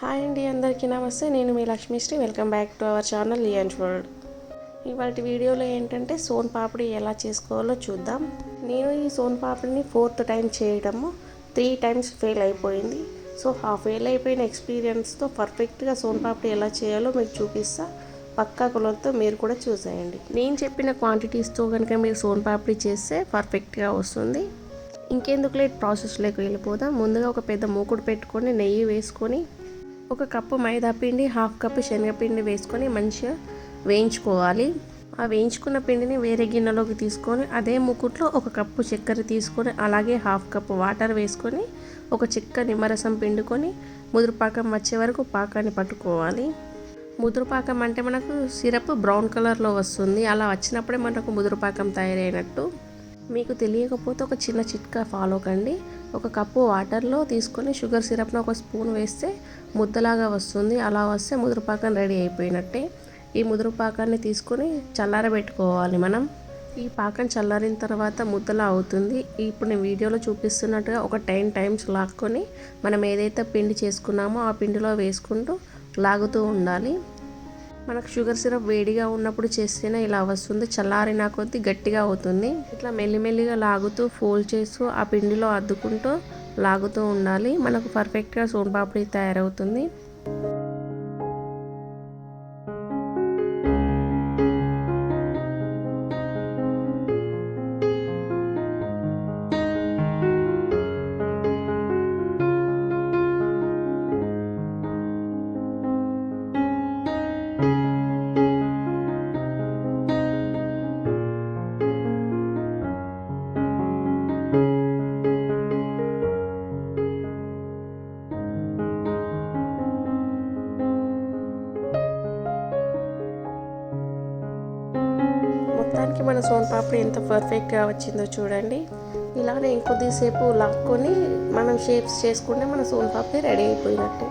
Hi అండి, అందరికీ నమస్తే. నేను మీ Lakshmishri. Welcome back to our channel లియాన్స్ వరల్డ్. ఇవాళ వీడియోలో ఏంటంటే సోన్ పాపిడి ఎలా చేసుకోవాలో చూద్దాం. నేను ఈ సోన్ పాపిడిని 4th టైం చేయడము 3 టైమ్స్ ఫెయిల్ అయిపోయింది. సో ఆ ఫెయిల్ అయిపోయిన ఎక్స్పీరియన్స్తో పర్ఫెక్ట్గా సోన్ పాపిడి ఎలా చేయాలో మీకు చూపిస్తా. పక్కా కొలతతో మీరు కూడా చూసేయండి. నేను చెప్పిన క్వాంటిటీస్తో కనుక మీరు సోన్ పాపిడి చేస్తే పర్ఫెక్ట్గా వస్తుంది. ఇంకెందుకు లేట్ ప్రాసెస్లోకి వెళ్ళిపోదాం. ముందుగా ఒక పెద్ద మూకుడు పెట్టుకొని నెయ్యి వేసుకొని 1 కప్పు మైదా పిండి, 1/2 కప్పు శనగపిండి వేసుకొని మంచిగా వేయించుకోవాలి. ఆ వేయించుకున్న పిండిని వేరే గిన్నెలోకి తీసుకొని అదే మూకుట్లో 1 కప్పు చక్కెర తీసుకొని అలాగే 1/2 కప్పు వాటర్ వేసుకొని ఒక చిక్క నిమ్మరసం పిండుకొని ముదురుపాకం వచ్చే వరకు పాకాన్ని పట్టుకోవాలి. ముదురుపాకం అంటే మనకు సిరప్ బ్రౌన్ కలర్లో వస్తుంది. అలా వచ్చినప్పుడే మనకు ముదురుపాకం తయారైనట్టు. మీకు తెలియకపోతే ఒక చిన్న చిట్కా ఫాలో కండి. 1 కప్పు వాటర్లో తీసుకొని షుగర్ సిరప్ను 1 స్పూన్ వేస్తే ముద్దలాగా వస్తుంది. అలా వస్తే ముదురుపాకం రెడీ అయిపోయినట్టే. ఈ ముదురుపాకాన్ని తీసుకొని చల్లారబెట్టుకోవాలి మనం. ఈ పాకం చల్లారిన తర్వాత ముద్దలా అవుతుంది. ఇప్పుడు నేను వీడియోలో చూపిస్తున్నట్టుగా ఒక 10 టైమ్స్ లాక్కొని మనం ఏదైతే పిండి చేసుకున్నామో ఆ పిండిలో వేసుకుంటూ లాగుతూ ఉండాలి. మనకు షుగర్ సిరప్ వేడిగా ఉన్నప్పుడు చేస్తేనే ఇలా వస్తుంది. చల్లారిన కొద్దీ గట్టిగా అవుతుంది. ఇట్లా మెల్లిమెల్లిగా లాగుతూ ఫోల్డ్ చేస్తూ ఆ పిండిలో అద్దుకుంటూ లాగుతూ ఉండాలి. మనకు పర్ఫెక్ట్గా సోన్ పాపిడి తయారవుతుంది. మొత్తానికి మన సోన్ పాపిడి ఎంత పర్ఫెక్ట్గా వచ్చిందో చూడండి. ఇలానే ఇంకొద్దిసేపు లాక్కొని మనం షేప్స్ చేసుకుంటే మన సోన్ పాపిడి రెడీ అయిపోయినట్టే.